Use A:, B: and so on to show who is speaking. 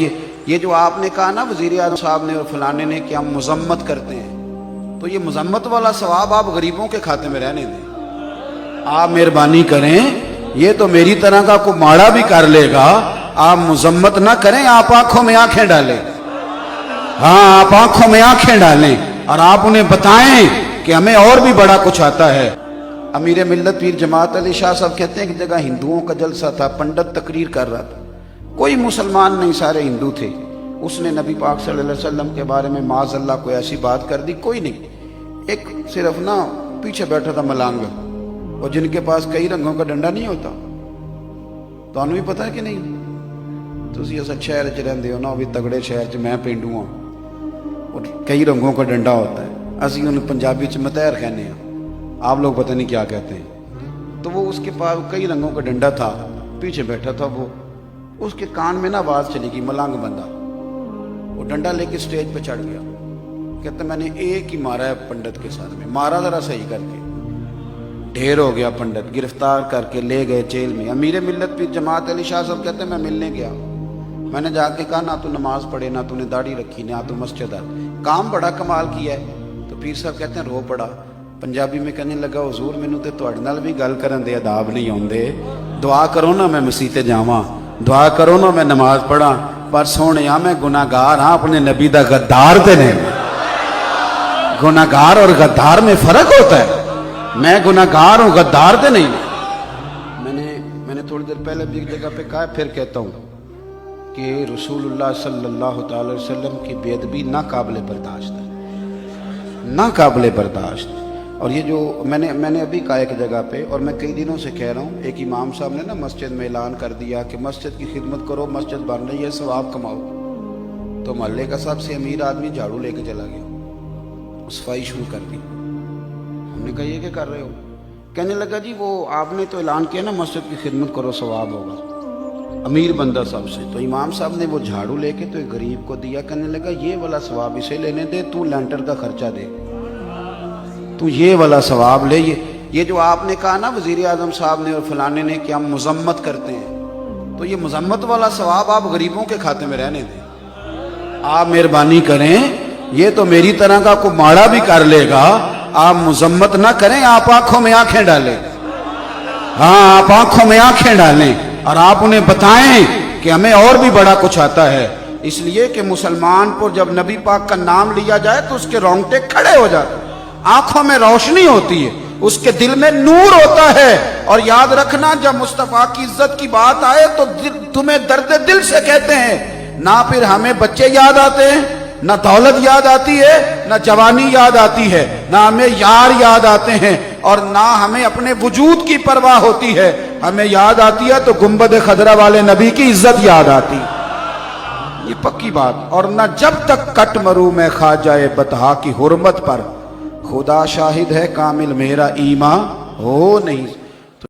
A: یہ جو آپ نے کہا نا وزیر اعظم صاحب نے اور فلانے نے کہ ہم مذمت کرتے ہیں، تو یہ مذمت والا ثواب آپ غریبوں کے کھاتے میں رہنے دیں۔ آپ مہربانی کریں، یہ تو میری طرح کا کوئی ماڑا بھی کر لے گا، آپ مذمت نہ کریں، آپ آنکھوں میں آنکھیں ڈالیں۔ ہاں، آپ آنکھوں میں آنکھیں ڈالیں اور آپ انہیں بتائیں کہ ہمیں اور بھی بڑا کچھ آتا ہے۔ امیر ملت پیر جماعت علی شاہ صاحب کہتے ہیں کہ جگہ ہندوؤں کا جلسہ تھا، پنڈت تقریر کر رہا تھا، کوئی مسلمان نہیں، سارے ہندو تھے۔ اس نے نبی پاک صلی اللہ علیہ وسلم کے بارے میں معاذ اللہ کوئی ایسی بات کر دی، کوئی نہیں، ایک صرف نا پیچھے بیٹھا تھا ملانگ، اور جن کے پاس کئی رنگوں کا ڈنڈا نہیں ہوتا، تو انہوں بھی پتہ ہے کہ نہیں، تو اسی ایسا شہر چ رہندے ہو نا، بھی تگڑے شہر چ میں پینڈو ہوں اور کئی رنگوں کا ڈنڈا ہوتا ہے، اسی انہوں پنجابی چ متحر کہنے ہیں، آپ لوگ پتہ نہیں کیا کہتے ہیں۔ تو وہ اس کے پاس کئی رنگوں کا ڈنڈا تھا، پیچھے بیٹھا تھا وہ، اس کے کان میں نا آواز چلی گئی، ملانگ بندہ، وہ ڈنڈا لے کے سٹیج پہ چڑھ گیا، کہتا میں نے ایک ہی مارا ہے پنڈت کے ساتھ میں، مارا ذرا صحیح کر کے، ڈھیر ہو گیا پنڈت، گرفتار کر کے لے گئے جیل میں۔ امیر ملت پیر جماعت علی شاہ صاحب کہتے ہیں میں ملنے گیا، میں نے جا کے کہا نہ تو نماز پڑھے، نہ تو نے داڑھی رکھی، نہ تو مسجد آ، کام بڑا کمال کیا ہے۔ تو پیر صاحب کہتے ہیں رو پڑا، پنجابی میں کہنے لگا حضور مینوں تے تواڈے نال بھی گل کرن دے آداب نہیں آوندے، دعا کرو نا میں مسیح تے جاواں، دعا کرو نا میں نماز پڑھا، پر سونے میں گناہگار ہاں، اپنے نبی دا غدار تے نہیں۔ گناہگار اور غدار میں فرق ہوتا ہے، میں گناہگار ہوں، غدار تے نہیں۔ میں نے تھوڑی دیر پہلے بھی ایک جگہ پہ کہا، پھر کہتا ہوں کہ رسول اللہ صلی اللہ تعالی وسلم کی بے ادبی ناقابل برداشت ہے، ناقابل برداشت۔ اور یہ جو میں نے ابھی کہا ایک جگہ پہ، اور میں کئی دنوں سے کہہ رہا ہوں، ایک امام صاحب نے نا مسجد میں اعلان کر دیا کہ مسجد کی خدمت کرو، مسجد بن رہی ہے، ثواب کماؤ، تو محلے کا سب سے امیر آدمی جھاڑو لے کے چلا گیا، صفائی شروع کر دی۔ ہم نے کہا یہ کیا کر رہے ہو؟ کہنے لگا جی وہ آپ نے تو اعلان کیا نا مسجد کی خدمت کرو ثواب ہوگا، امیر بندہ سب سے، تو امام صاحب نے وہ جھاڑو لے کے تو ایک غریب کو دیا، کہنے لگا یہ والا ثواب اسے لینے دے، تو لینٹر کا خرچہ دے، تو یہ والا ثواب لے۔ یہ جو آپ نے کہا نا وزیر اعظم صاحب نے اور فلانے نے کہ ہم مذمت کرتے ہیں، تو یہ مذمت والا ثواب آپ غریبوں کے کھاتے میں رہنے دیں۔ آپ مہربانی کریں، یہ تو میری طرح کا کوئی ماڑا بھی کر لے گا، آپ مذمت نہ کریں، آپ آنکھوں میں آنکھیں ڈالیں۔ ہاں، آپ آنکھوں میں آنکھیں ڈالیں اور آپ انہیں بتائیں کہ ہمیں اور بھی بڑا کچھ آتا ہے۔ اس لیے کہ مسلمان پر جب نبی پاک کا نام لیا جائے تو اس کے رونگٹے کھڑے ہو جاتے ہیں، آنکھوں میں روشنی ہوتی ہے، اس کے دل میں نور ہوتا ہے۔ اور یاد رکھنا، جب مصطفیٰ کی عزت کی بات آئے تو تمہیں درد دل سے کہتے ہیں، نہ پھر ہمیں بچے یاد آتے ہیں، نہ دولت یاد آتی ہے، نہ جوانی یاد آتی ہے، نہ ہمیں یار یاد آتے ہیں، اور نہ ہمیں اپنے وجود کی پرواہ ہوتی ہے، ہمیں یاد آتی ہے تو گنبد خضرا والے نبی کی عزت یاد آتی ہے، یہ پکی بات۔ اور نہ جب تک کٹ مروں میں خواجہ بطحا کی حرمت پر، خدا شاہد ہے کامل میرا ایمان ہو نہیں۔